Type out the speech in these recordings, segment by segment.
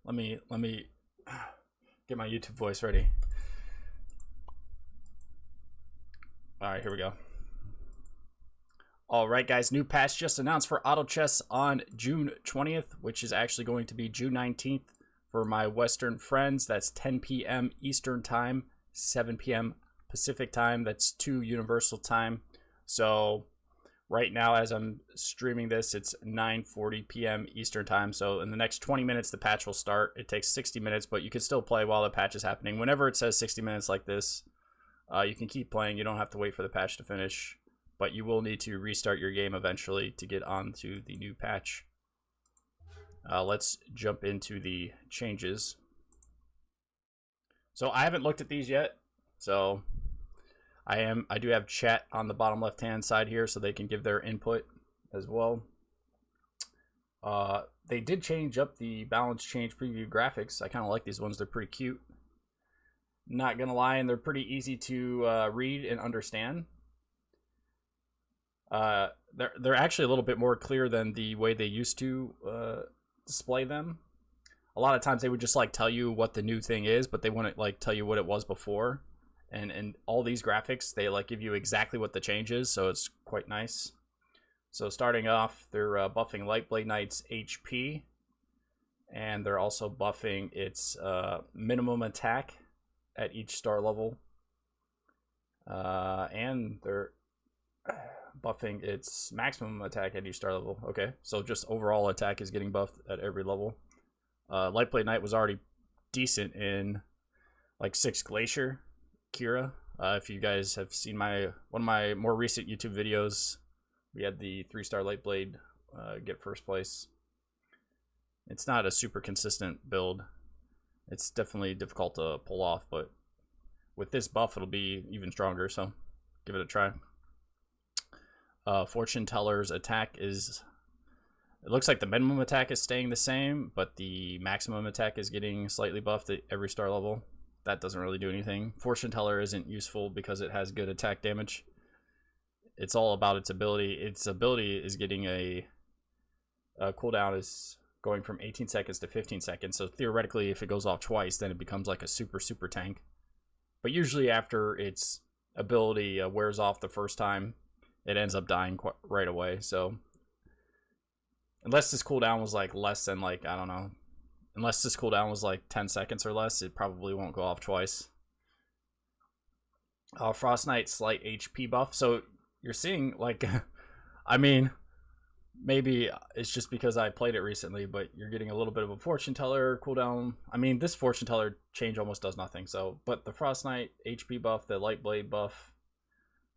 Let me get my YouTube voice ready. All right, here we go. All right, guys, new patch just announced for auto chess on June 20th, which is actually going to be June 19th for my Western friends. That's 10 p.m. Eastern time, 7 p.m. Pacific time. That's 2 Universal time. So right now, as I'm streaming this, it's 9:40 p.m. Eastern time. So in the next 20 minutes, the patch will start. It takes 60 minutes, but you can still play while the patch is happening. Whenever it says 60 minutes like this, you can keep playing. You don't have to wait for the patch to finish, but you will need to restart your game eventually to get onto the new patch. Let's jump into the changes. So I haven't looked at these yet. So I do have chat on the bottom left hand side here, so they can give their input as well. They did change up the balance change preview graphics. I kind of like these ones. They're pretty cute. Not gonna lie, and they're pretty easy to read and understand. They're actually a little bit more clear than the way they used to display them. A lot of times they would just like tell you what the new thing is, but they wouldn't like tell you what it was before. And all these graphics, they like give you exactly what the change is, so it's quite nice. So starting off, they're buffing Lightblade Knight's HP, and they're also buffing its minimum attack at each star level, and they're buffing its maximum attack at each star level. Okay, so just overall attack is getting buffed at every level. Lightblade Knight was already decent in like 6 Glacier Kira. If you guys have seen one of my more recent YouTube videos, we had the 3-star Lightblade get first place. It's not a super consistent build. It's definitely difficult to pull off, but with this buff, it'll be even stronger, so give it a try. Fortune Teller's attack is... It looks like the minimum attack is staying the same, but the maximum attack is getting slightly buffed at every star level. That doesn't really do anything. Fortune Teller isn't useful because it has good attack damage. It's all about its ability. Its ability is getting a cooldown is going from 18 seconds to 15 seconds. So theoretically, if it goes off twice, then it becomes like a super tank. But usually after its ability wears off the first time, it ends up dying right away. So unless this cooldown was like less than like, I don't know, unless this cooldown was like 10 seconds or less, it probably won't go off twice. Frost Knight slight HP buff. So you're seeing like, I mean, maybe it's just because I played it recently, but you're getting a little bit of a Fortune Teller cooldown. I mean, this Fortune Teller change almost does nothing. So, but the Frost Knight HP buff, the Light Blade buff,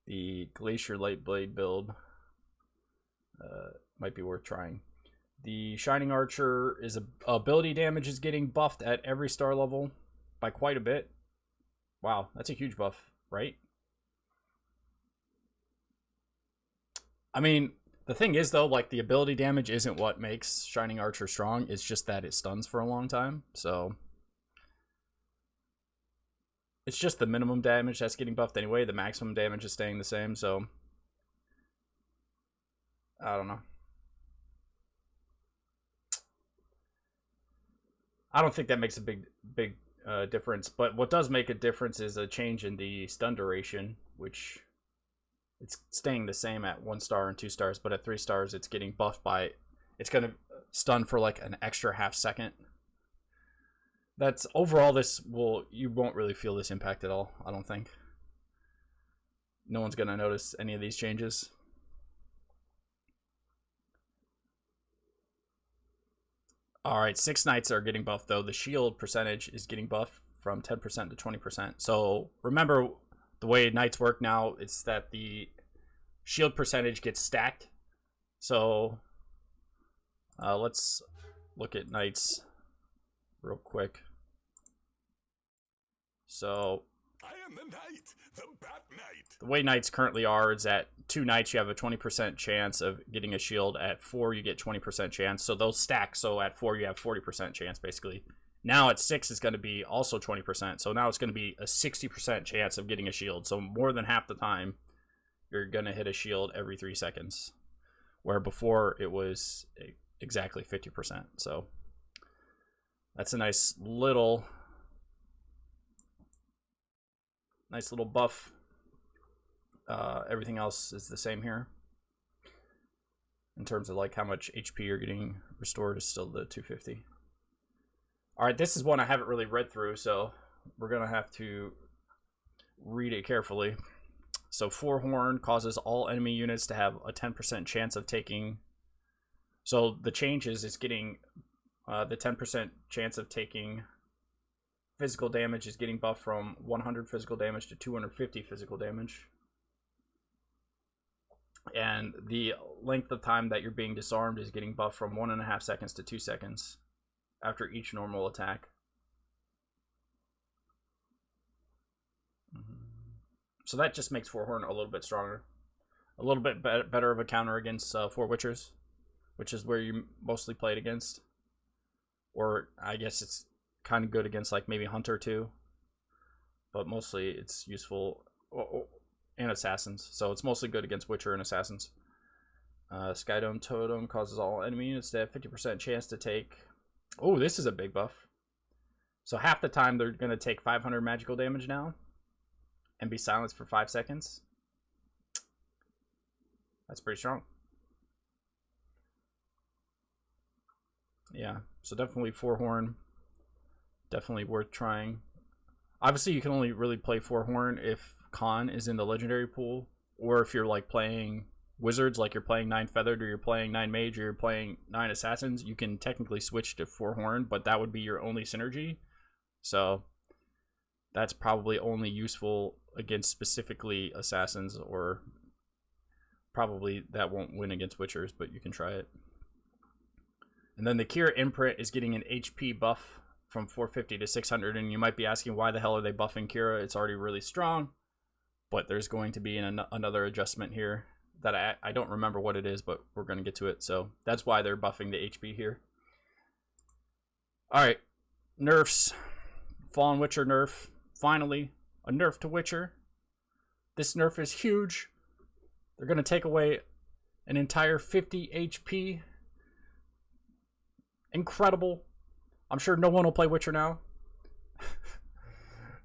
the Glacier Light Blade build might be worth trying. The Shining Archer is ability damage is getting buffed at every star level by quite a bit. Wow, that's a huge buff, right? I mean, the thing is though, like the ability damage isn't what makes Shining Archer strong. It's just that it stuns for a long time. So it's just the minimum damage that's getting buffed anyway. The maximum damage is staying the same. So I don't know. I don't think that makes a big difference, but what does make a difference is a change in the stun duration, which it's staying the same at 1 star and 2 stars, but at 3 stars it's getting buffed by, it's going to stun for like an extra half second. That's overall, you won't really feel this impact at all, I don't think. No one's going to notice any of these changes. Alright, 6 Knights are getting buffed though. The shield percentage is getting buffed from 10% to 20%. So remember the way Knights work now, it's that the shield percentage gets stacked. So let's look at Knights real quick. So I am the Knight, the Bat Knight. The way Knights currently are is at 2 Knights you have a 20% chance of getting a shield. At 4 you get 20% chance. So those stack. So at 4 you have 40% chance basically. Now at 6 it's going to be also 20%. So now it's going to be a 60% chance of getting a shield. So more than half the time you're going to hit a shield every 3 seconds. Where before it was exactly 50%. So That's a nice little buff. Everything else is the same here. In terms of like how much HP you're getting restored is still the 250. Alright, this is one I haven't really read through, so we're going to have to read it carefully. So 4 Horn causes all enemy units to have a 10% chance of taking... So the change is it's getting the 10% chance of taking physical damage is getting buffed from 100 physical damage to 250 physical damage. And the length of time that you're being disarmed is getting buffed from 1.5 seconds to 2 seconds after each normal attack. So that just makes 4 Horn a little bit stronger. A little bit better of a counter against 4 Witchers, which is where you mostly played against. Or I guess it's kind of good against like maybe Hunter too. But mostly it's useful... and Assassins. So it's mostly good against Witcher and Assassins. Skydome Totem causes all enemy units to have 50% chance to take... Oh, this is a big buff. So half the time they're going to take 500 magical damage now. And be silenced for 5 seconds. That's pretty strong. Yeah, so definitely 4 Horn. Definitely worth trying. Obviously, you can only really play 4 Horn if Khan is in the legendary pool, or if you're like playing wizards, like you're playing 9 Feathered, or you're playing 9 Mage, or you're playing 9 Assassins, you can technically switch to 4 Horn, but that would be your only synergy. So that's probably only useful against specifically Assassins, or probably that won't win against Witchers, but you can try it. And then the Kira Imprint is getting an HP buff from 450 to 600, and you might be asking why the hell are they buffing Kira? It's already really strong, but there's going to be another adjustment here that I don't remember what it is, but we're going to get to it. So that's why they're buffing the HP here. All right, nerfs. Fallen Witcher nerf. Finally, a nerf to Witcher. This nerf is huge. They're going to take away an entire 50 HP. Incredible. I'm sure no one will play Witcher now.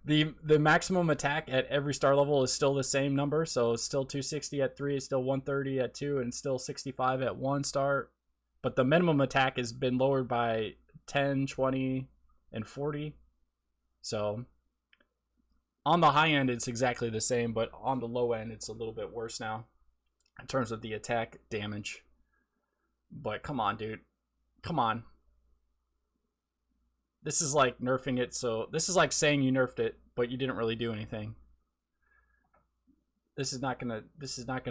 The maximum attack at every star level is still the same number, so it's still 260 at 3, it's still 130 at 2, and still 65 at 1 star. But the minimum attack has been lowered by 10, 20, and 40. So on the high end, it's exactly the same, but on the low end, it's a little bit worse now in terms of the attack damage. But come on, dude. Come on. This is like nerfing it, so this is like saying you nerfed it, but you didn't really do anything. This is not gonna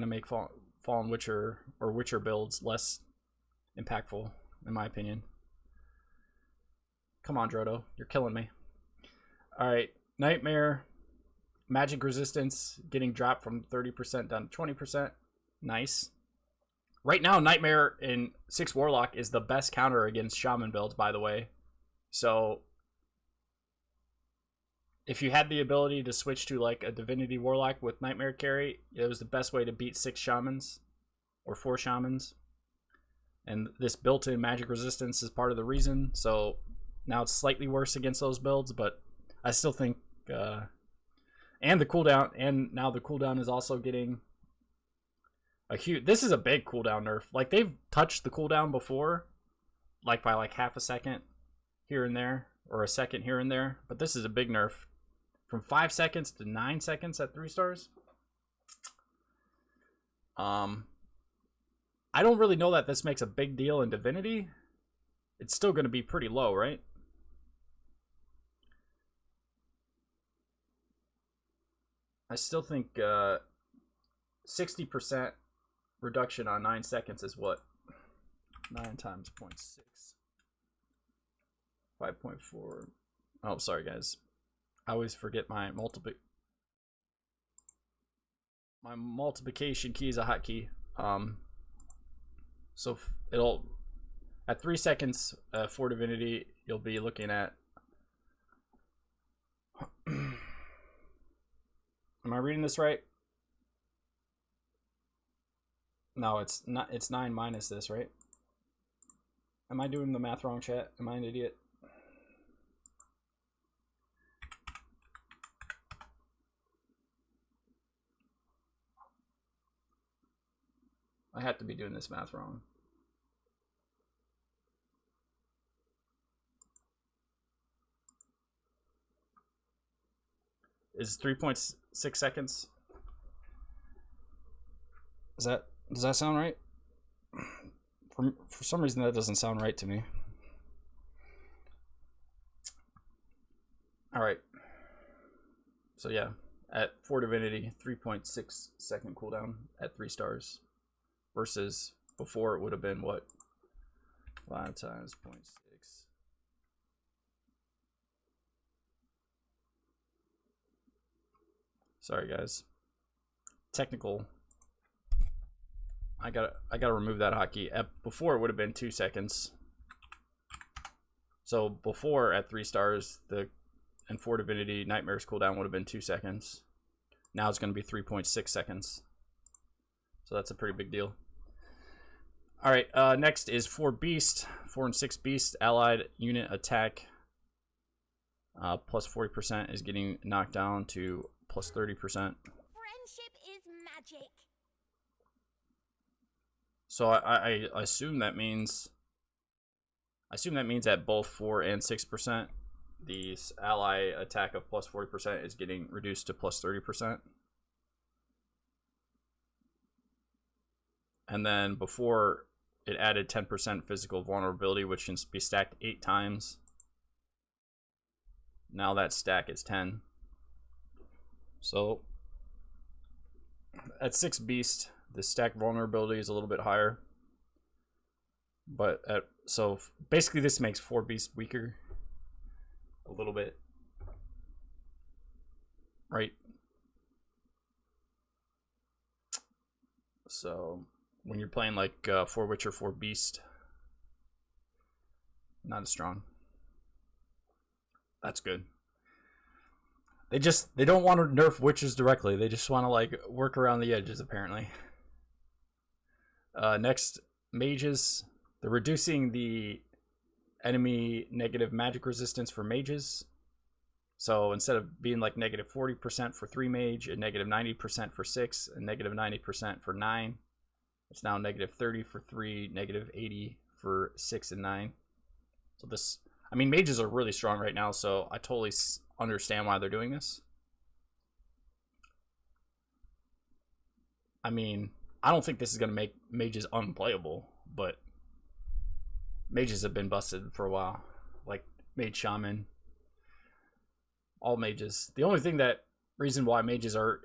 make Fallen Witcher or Witcher builds less impactful, in my opinion. Come on, Drodo, you're killing me. All right, Nightmare, magic resistance getting dropped from 30% down to 20%. Nice. Right now, Nightmare in 6 Warlock is the best counter against Shaman builds, by the way. So if you had the ability to switch to like a Divinity Warlock with Nightmare carry, it was the best way to beat 6 Shamans or 4 Shamans. And this built-in magic resistance is part of the reason. So now it's slightly worse against those builds, but I still think and the cooldown, and now the cooldown is also getting a huge... This is a big cooldown nerf. Like, they've touched the cooldown before, like by like half a second here and there, or a second here and there, but this is a big nerf. From 5 seconds to 9 seconds at 3 stars. I don't really know that this makes a big deal in Divinity. It's still going to be pretty low, right? I still think 60% reduction on 9 seconds is what? 9 times 0.6. 5.4. Oh, sorry, guys. I always forget my multiplication key is a hotkey. So it'll at 3 seconds for Divinity, you'll be looking at. Am I reading this right? No, it's not. It's 9 minus this, right? Am I doing the math wrong, chat? Am I an idiot? I have to be doing this math wrong. Is 3.6 seconds? Does that sound right? For some reason that doesn't sound right to me. All right. So yeah, at 4 divinity, 3.6 second cooldown at 3 stars, versus before it would have been what? 5 times 0.6. Sorry guys. Technical. I gotta remove that hotkey. Before it would have been 2 seconds. So before at 3 stars, and 4 divinity nightmares cooldown would have been 2 seconds. Now it's going to be 3.6 seconds. So that's a pretty big deal. All right, next is 4 beast, 4 and 6 beast allied unit attack. Plus 40% is getting knocked down to plus 30%. Friendship is magic. So I assume that means. I assume that means at both 4 and 6%, the ally attack of plus 40% is getting reduced to plus 30%. And then before, it added 10% physical vulnerability, which can be stacked 8 times. Now that stack is 10. So at 6 beast, the stack vulnerability is a little bit higher. But so basically this makes 4 beast weaker a little bit, right? So when you're playing like 4 Witcher, 4 beast, not as strong. That's good. They don't want to nerf witches directly. They just want to like work around the edges apparently. Next, mages. They're reducing the enemy negative magic resistance for mages. So instead of being like negative 40% for 3 mage and negative 90% for 6 and negative 90% for 9, it's now negative 30 for 3, negative 80 for 6 and 9. So this, I mean, mages are really strong right now, so I totally understand why they're doing this. I mean, I don't think this is going to make mages unplayable, but mages have been busted for a while. Like mage shaman, all mages. The only reason why mages are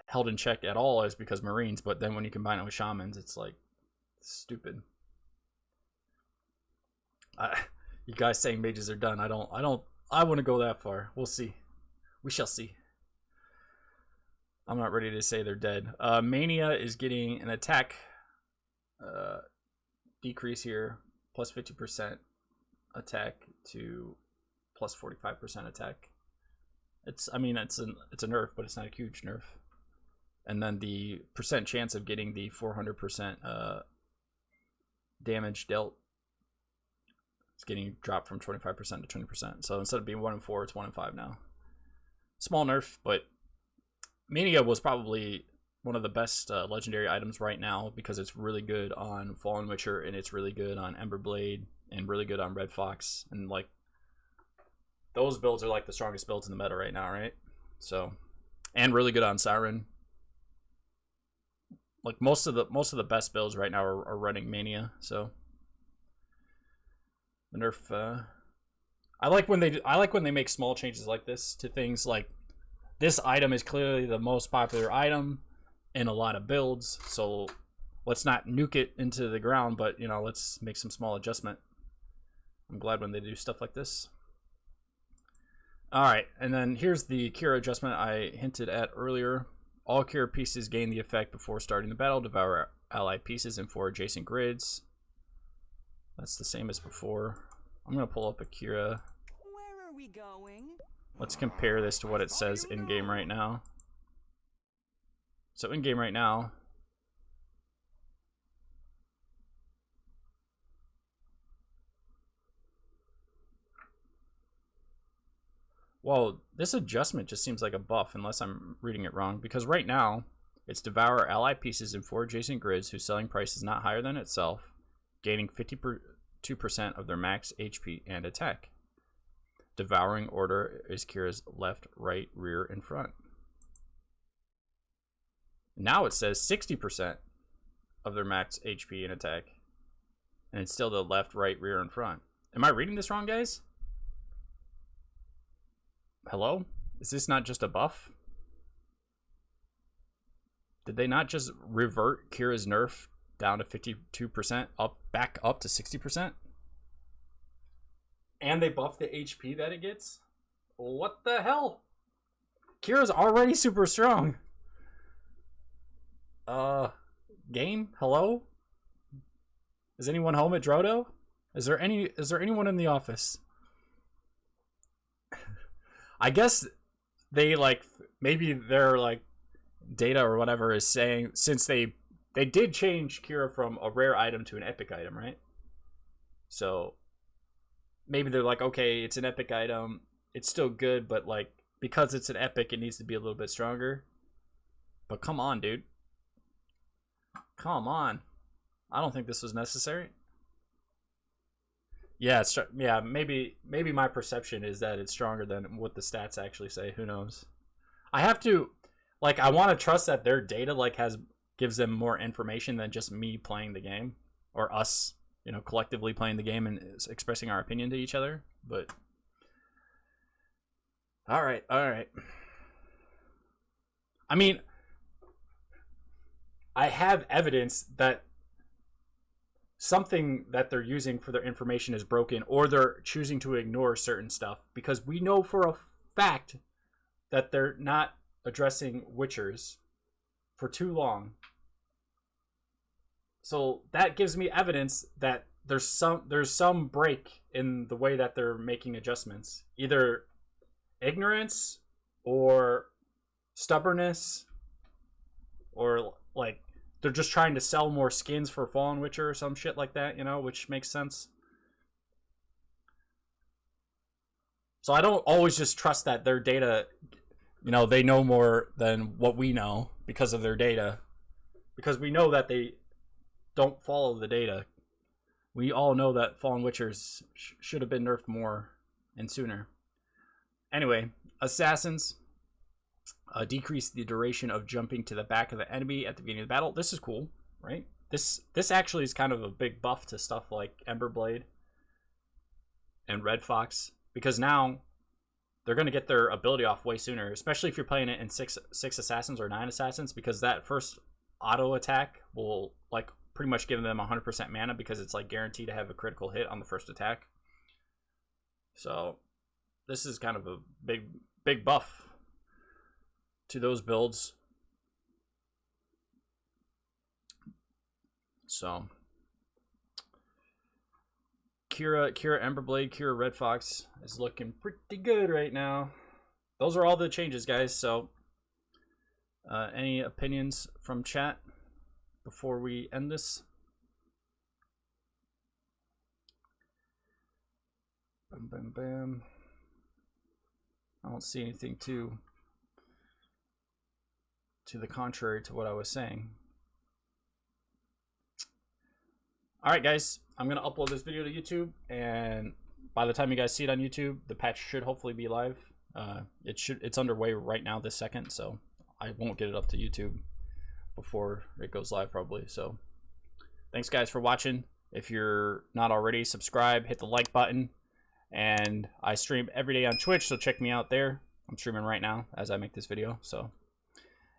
held in check at all is because marines, but then when you combine it with shamans, it's like stupid. You guys saying mages are done. I wouldn't go that far. We'll see. We shall see. I'm not ready to say they're dead. Mania is getting an attack decrease here, plus 50% attack to plus 45% attack. It's a nerf, but it's not a huge nerf. And then the percent chance of getting the 400% damage dealt, it's getting dropped from 25% to 20%. So instead of being 1 in 4, it's 1 in 5 now. Small nerf, but Mania was probably one of the best legendary items right now because it's really good on Fallen Witcher and it's really good on Emberblade and really good on Red Fox, and like those builds are like the strongest builds in the meta right now, right? So, and really good on Siren. Like most of the best builds right now are running Mania. So the nerf, I like when they make small changes like this to things. Like this item is clearly the most popular item in a lot of builds, so let's not nuke it into the ground, but you know, let's make some small adjustment. I'm glad when they do stuff like this. All right, and then here's the Kira adjustment I hinted at earlier. All Kira pieces gain the effect before starting the battle. Devour allied pieces in 4 adjacent grids. That's the same as before. I'm gonna pull up a Kira. Where are we going? Let's compare this to what it says in game right now. So in game right now, well, this adjustment just seems like a buff unless I'm reading it wrong, because right now Its devour ally pieces in 4 adjacent grids whose selling price is not higher than itself, gaining 52% of their max HP and attack. Devouring order is Kira's left, right, rear, and front. Now it says 60% of their max HP and attack. And it's still the left, right, rear, and front. Am I reading this wrong, guys? Hello? Is this not just a buff? Did they not just revert Kira's nerf down to 52%, back up to 60%? And they buffed the HP that it gets? What the hell? Kira's already super strong. Game? Hello? Is anyone home at Drodo? Is there anyone in the office? I guess they maybe their data or whatever is saying, since they did change Kira from a rare item to an epic item, right? So maybe they're like, okay, it's an epic item, it's still good, but because it's an epic, it needs to be a little bit stronger. But come on, dude. Come on. I don't think this was necessary. Yeah, maybe my perception is that it's stronger than what the stats actually say. Who knows? I have to, I want to trust that their data gives them more information than just me playing the game, or us, collectively playing the game and expressing our opinion to each other. But all right. I mean, I have evidence that something that they're using for their information is broken, or they're choosing to ignore certain stuff, because we know for a fact that they're not addressing Witchers for too long. So that gives me evidence that there's some break in the way that they're making adjustments. Either ignorance or stubbornness, or they're just trying to sell more skins for Fallen Witcher or some shit like that, which makes sense. So I don't always just trust that their data, they know more than what we know because of their data. Because we know that they don't follow the data. We all know that Fallen Witchers should have been nerfed more and sooner. Anyway, Assassins. Decrease the duration of jumping to the back of the enemy at the beginning of the battle. This is cool, right? This actually is kind of a big buff to stuff like Emberblade and Red Fox, because now they're going to get their ability off way sooner, especially if you're playing it in 6 Assassins or 9 Assassins, because that first auto attack will pretty much give them 100% mana, because it's guaranteed to have a critical hit on the first attack. So this is kind of a big buff to those builds. So Kira Emberblade, Kira Red Fox is looking pretty good right now. Those are all the changes, guys. So any opinions from chat before we end this? Bam, bam, bam. I don't see anything to the contrary to what I was saying. Alright, guys, I'm going to upload this video to YouTube, and by the time you guys see it on YouTube, the patch should hopefully be live. It's underway right now this second, so I won't get it up to YouTube before it goes live probably. So thanks, guys, for watching. If you're not already, subscribe, hit the like button, and I stream every day on Twitch, so check me out there. I'm streaming right now as I make this video, so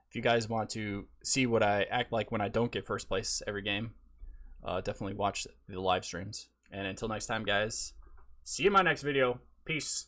if you guys want to see what I act like when I don't get first place every game, definitely watch the live streams. And until next time, guys, see you in my next video. Peace.